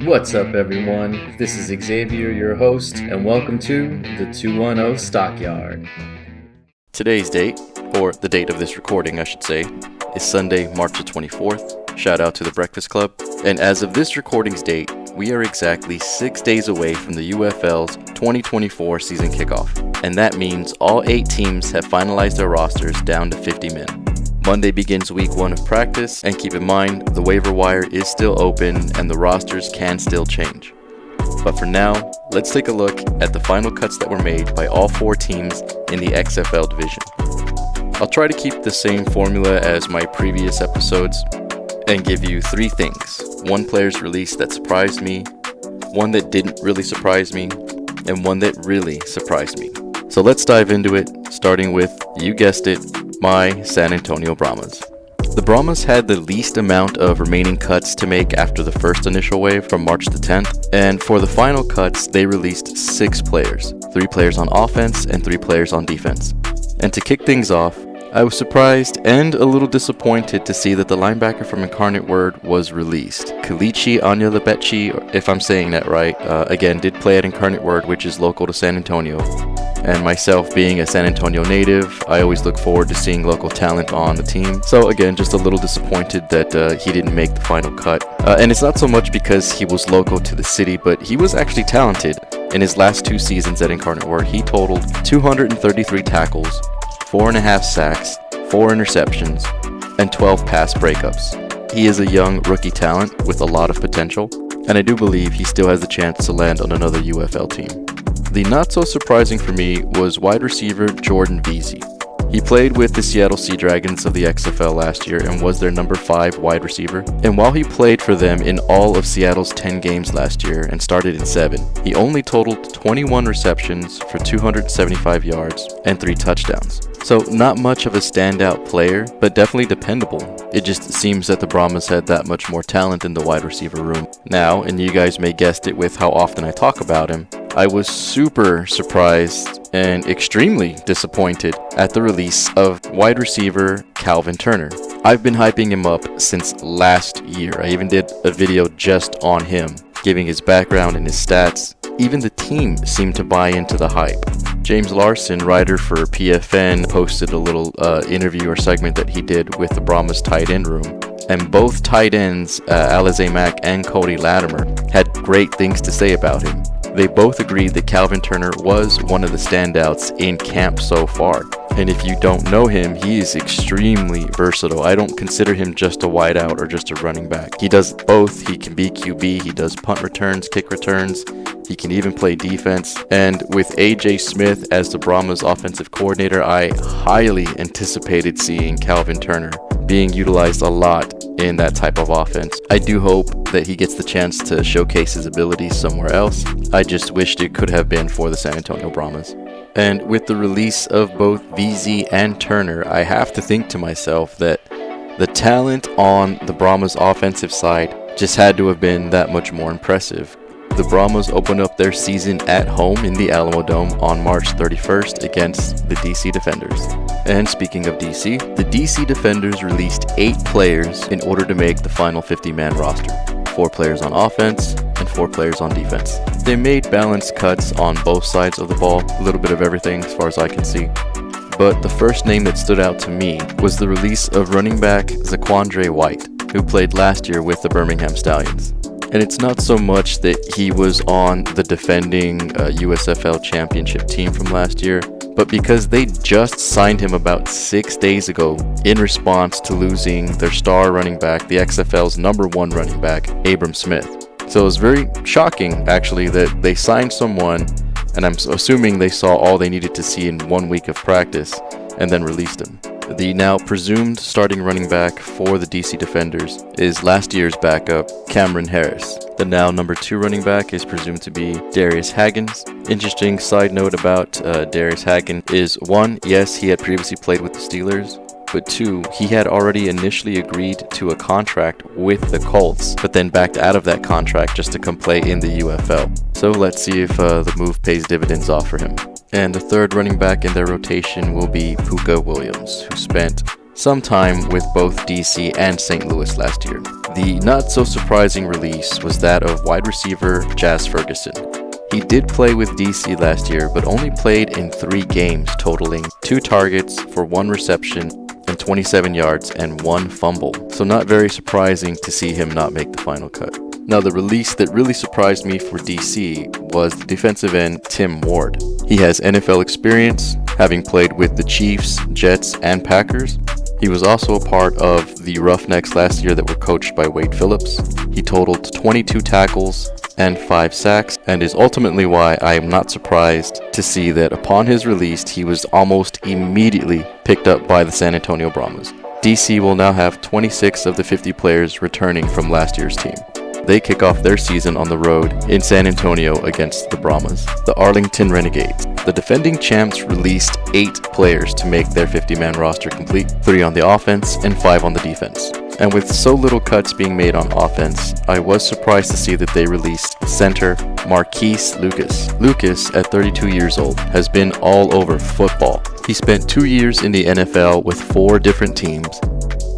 What's up, everyone? This is Xavier, your host, and welcome to the 210 Stockyard. Today's date, or the date of this recording, I should say, is Sunday, March the 24th. Shout out to the Breakfast Club. And as of this recording's date, we are exactly 6 days away from the UFL's 2024 season kickoff. And that means all 8 teams have finalized their rosters down to 50 men. Monday begins week 1 of practice, and keep in mind, the waiver wire is still open and the rosters can still change. But for now, let's take a look at the final cuts that were made by all 4 teams in the XFL division. I'll try to keep the same formula as my previous episodes and give you 3 things. 1 player's release that surprised me, 1 that didn't really surprise me, and 1 that really surprised me. So let's dive into it, starting with, you guessed it, my San Antonio Brahmas. The Brahmas had the least amount of remaining cuts to make after the first initial wave from March the 10th, and for the final cuts, they released 6 players, 3 players on offense and 3 players on defense. And to kick things off, I was surprised and a little disappointed to see that the linebacker from Incarnate Word was released. Kalichi Anyalebechi, if I'm saying that right, again, did play at Incarnate Word, which is local to San Antonio. And myself being a San Antonio native, I always look forward to seeing local talent on the team. So again, just a little disappointed that he didn't make the final cut. And it's not so much because he was local to the city, but he was actually talented. In his last 2 seasons at Incarnate Word, he totaled 233 tackles, 4.5 sacks, 4 interceptions, and 12 pass breakups. He is a young rookie talent with a lot of potential, and I do believe he still has the chance to land on another UFL team. The not so surprising for me was wide receiver Jordan Veazey. He played with the Seattle Sea Dragons of the XFL last year and was their number 5 wide receiver. And while he played for them in all of Seattle's 10 games last year and started in 7, he only totaled 21 receptions for 275 yards and 3 touchdowns. So not much of a standout player, but definitely dependable. It just seems that the Brahmas had that much more talent in the wide receiver room. Now, and you guys may guessed it with how often I talk about him, I was super surprised and extremely disappointed at the release of wide receiver Calvin Turner. I've been hyping him up since last year. I even did a video just on him, giving his background and his stats. Even the team seemed to buy into the hype. James Larson, writer for PFN, posted a little interview or segment that he did with the Brahmas tight end room. And both tight ends, Alize Mack and Cody Latimer, had great things to say about him. They both agreed that Calvin Turner was one of the standouts in camp so far. And if you don't know him, he is extremely versatile. I don't consider him just a wideout or just a running back. He does both. He can be QB, he does punt returns, kick returns, he can even play defense. And with AJ Smith as the Brahmas offensive coordinator, I highly anticipated seeing Calvin Turner being utilized a lot in that type of offense. I do hope that he gets the chance to showcase his abilities somewhere else. I just wished it could have been for the San Antonio Brahmas. And with the release of both Veazey and Turner, I have to think to myself that the talent on the Brahmas offensive side just had to have been that much more impressive. The Brahmas opened up their season at home in the Alamo Dome on March 31st against the DC Defenders. And speaking of DC, the DC Defenders released 8 players in order to make the final 50-man roster. 4 players on offense and 4 players on defense. They made balanced cuts on both sides of the ball, a little bit of everything as far as I can see. But the first name that stood out to me was the release of running back Zaquandre White, who played last year with the Birmingham Stallions. And it's not so much that he was on the defending USFL championship team from last year, but because they just signed him about 6 days ago in response to losing their star running back, the XFL's number 1 running back, Abram Smith. So it was very shocking, actually, that they signed someone, and I'm assuming they saw all they needed to see in 1 week of practice, and then released him. The now presumed starting running back for the DC Defenders is last year's backup, Cameron Harris. The now number 2 running back is presumed to be Darius Haggins. Interesting side note about Darius Haggins is 1, yes, he had previously played with the Steelers, but 2, he had already initially agreed to a contract with the Colts, but then backed out of that contract just to come play in the UFL. So let's see if the move pays dividends off for him. And the third running back in their rotation will be Puka Williams, who spent sometime with both DC and St. Louis last year. The not so surprising release was that of wide receiver Jazz Ferguson. He did play with DC last year, but only played in 3 games, totaling 2 targets for 1 reception and 27 yards and 1 fumble. So not very surprising to see him not make the final cut. Now, the release that really surprised me for DC was the defensive end Tim Ward. He has NFL experience, having played with the Chiefs, Jets, and Packers. He was also a part of the Roughnecks last year that were coached by Wade Phillips. He totaled 22 tackles and 5 sacks, and is ultimately why I am not surprised to see that upon his release, he was almost immediately picked up by the San Antonio Brahmas. DC will now have 26 of the 50 players returning from last year's team. They kick off their season on the road in San Antonio against the Brahmas, the Arlington Renegades. The defending champs released 8 players to make their 50-man roster complete, 3 on the offense and 5 on the defense. And with so little cuts being made on offense, I was surprised to see that they released center Marquise Lucas. Lucas, at 32 years old, has been all over football. He spent 2 years in the NFL with 4 different teams.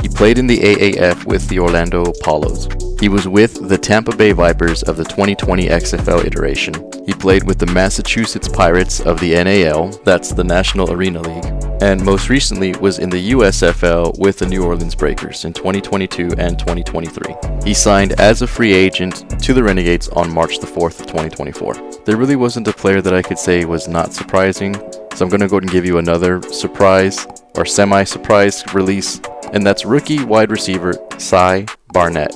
He played in the AAF with the Orlando Apollos. He was with the Tampa Bay Vipers of the 2020 XFL iteration. He played with the Massachusetts Pirates of the NAL, that's the National Arena League, and most recently was in the USFL with the New Orleans Breakers in 2022 and 2023. He signed as a free agent to the Renegades on March the 4th of 2024. There really wasn't a player that I could say was not surprising, so I'm going to go ahead and give you another surprise or semi-surprise release, and that's rookie wide receiver Cy Barnett.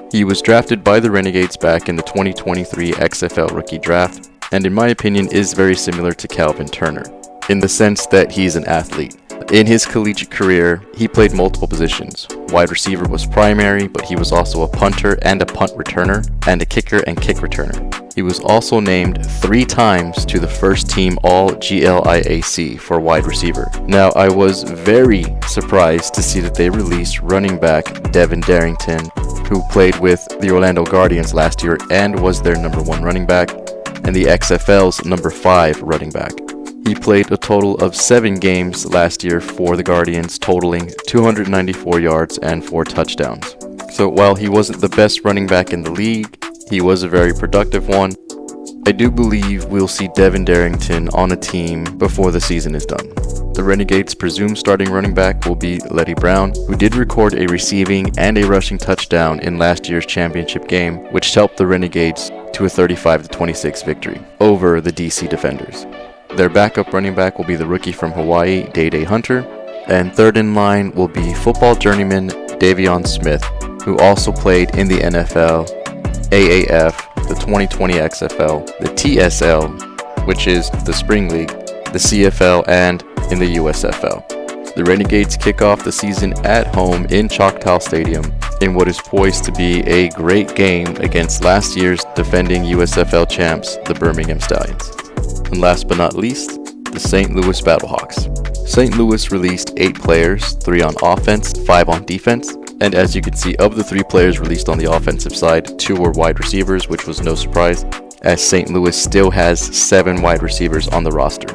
He was drafted by the Renegades back in the 2023 XFL rookie draft, and in my opinion is very similar to Calvin Turner, in the sense that he's an athlete. In his collegiate career, he played multiple positions. Wide receiver was primary, but he was also a punter and a punt returner, and a kicker and kick returner. He was also named 3 times to the first team All-GLIAC for wide receiver. Now, I was very surprised to see that they released running back Devin Darrington, who played with the Orlando Guardians last year and was their number 1 running back, and the XFL's number 5 running back. He played a total of 7 games last year for the Guardians, totaling 294 yards and 4 touchdowns. So while he wasn't the best running back in the league, he was a very productive one. I do believe we'll see Devin Darrington on a team before the season is done. The Renegades' presumed starting running back will be Letty Brown, who did record a receiving and a rushing touchdown in last year's championship game, which helped the Renegades to a 35-26 victory over the DC Defenders. Their backup running back will be the rookie from Hawaii, Day Hunter, and third in line will be football journeyman Davion Smith, who also played in the NFL, AAF, the 2020 XFL, the TSL, which is the Spring League, the CFL, and in the USFL. The Renegades kick off the season at home in Choctaw Stadium in what is poised to be a great game against last year's defending USFL champs, the Birmingham Stallions. And last but not least, the St. Louis BattleHawks. St. Louis released 8 players, 3 on offense, 5 on defense, and as you can see, of the 3 players released on the offensive side, 2 were wide receivers, which was no surprise, as St. Louis still has 7 wide receivers on the roster.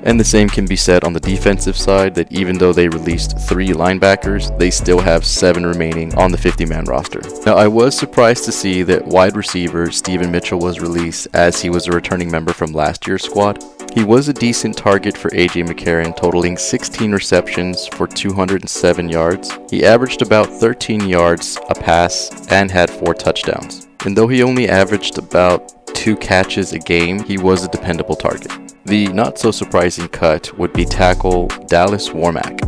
And the same can be said on the defensive side, that even though they released 3 linebackers, they still have 7 remaining on the 50-man roster. Now, I was surprised to see that wide receiver Steven Mitchell was released, as he was a returning member from last year's squad. He was a decent target for AJ McCarron, totaling 16 receptions for 207 yards. He averaged about 13 yards a pass and had 4 touchdowns. And though he only averaged about 2 catches a game, he was a dependable target. The not-so-surprising cut would be tackle Dallas Warmack.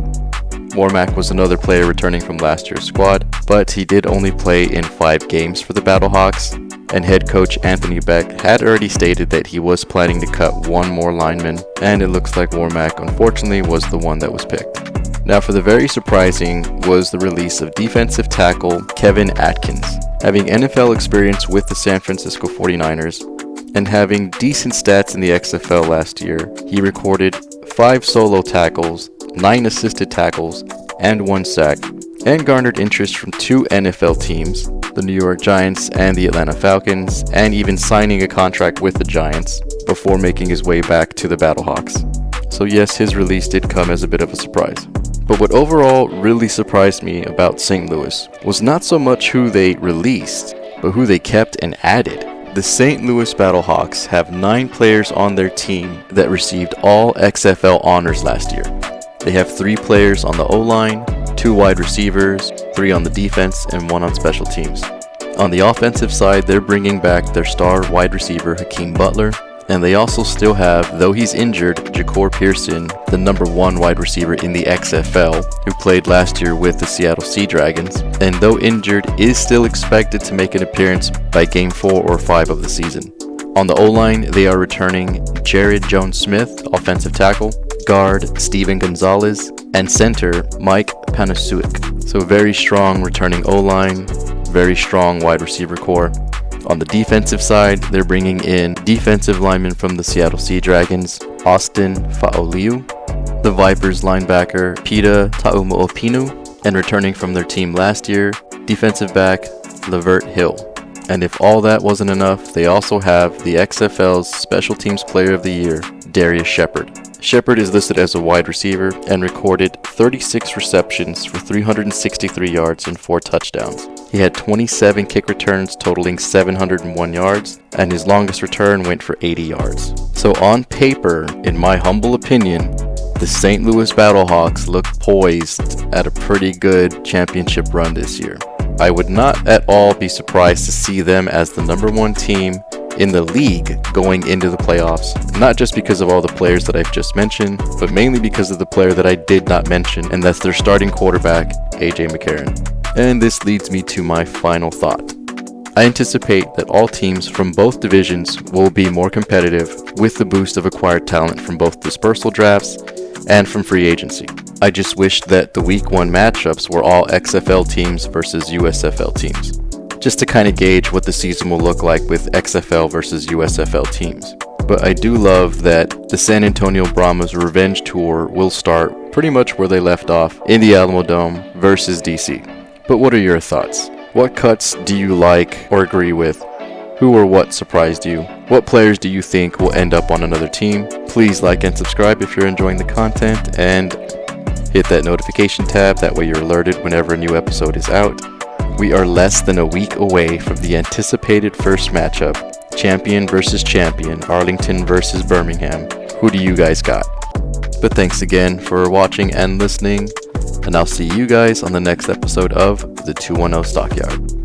Warmack was another player returning from last year's squad, but he did only play in 5 games for the BattleHawks, and head coach Anthony Beck had already stated that he was planning to cut 1 more lineman, and it looks like Warmack unfortunately was the one that was picked. Now, for the very surprising was the release of defensive tackle Kevin Atkins. Having NFL experience with the San Francisco 49ers, and having decent stats in the XFL last year, he recorded 5 solo tackles, 9 assisted tackles, and 1 sack, and garnered interest from 2 NFL teams, the New York Giants and the Atlanta Falcons, and even signing a contract with the Giants before making his way back to the BattleHawks. So yes, his release did come as a bit of a surprise. But what overall really surprised me about St. Louis was not so much who they released, but who they kept and added. The St. Louis BattleHawks have 9 players on their team that received all XFL honors last year. They have 3 players on the O-line, 2 wide receivers, 3 on the defense, and 1 on special teams. On the offensive side, they're bringing back their star wide receiver Hakeem Butler, and they also still have, though he's injured, Ja'Cour Pearson, the number 1 wide receiver in the XFL, who played last year with the Seattle Sea Dragons, and though injured, is still expected to make an appearance by game 4 or 5 of the season. On the O-line, they are returning Jared Jones-Smith, offensive tackle, guard Steven Gonzalez, and center Mike Panasiuk. So very strong returning O-line, very strong wide receiver core. On the defensive side, they're bringing in defensive lineman from the Seattle Sea Dragons, Austin Fa'oliu, the Vipers linebacker, Pita Ta'umo'opinu, and returning from their team last year, defensive back, Lavert Hill. And if all that wasn't enough, they also have the XFL's Special Teams Player of the Year, Darius Shepard. Shepard is listed as a wide receiver and recorded 36 receptions for 363 yards and 4 touchdowns. He had 27 kick returns totaling 701 yards, and his longest return went for 80 yards. So on paper, in my humble opinion, the St. Louis BattleHawks look poised at a pretty good championship run this year. I would not at all be surprised to see them as the number 1 team in the league going into the playoffs, not just because of all the players that I've just mentioned, but mainly because of the player that I did not mention, and that's their starting quarterback, AJ McCarron. And this leads me to my final thought. I anticipate that all teams from both divisions will be more competitive with the boost of acquired talent from both dispersal drafts and from free agency. I just wish that the week 1 matchups were all XFL teams versus USFL teams, just to kind of gauge what the season will look like with XFL versus USFL teams. But I do love that the San Antonio Brahmas Revenge Tour will start pretty much where they left off in the Alamo Dome versus DC. But what are your thoughts? What cuts do you like or agree with? Who or what surprised you? What players do you think will end up on another team? Please like and subscribe if you're enjoying the content, and hit that notification tab, that way you're alerted whenever a new episode is out. We are less than a week away from the anticipated first matchup, champion versus champion, Arlington versus Birmingham. Who do you guys got? But thanks again for watching and listening, and I'll see you guys on the next episode of the 210 Stockyard.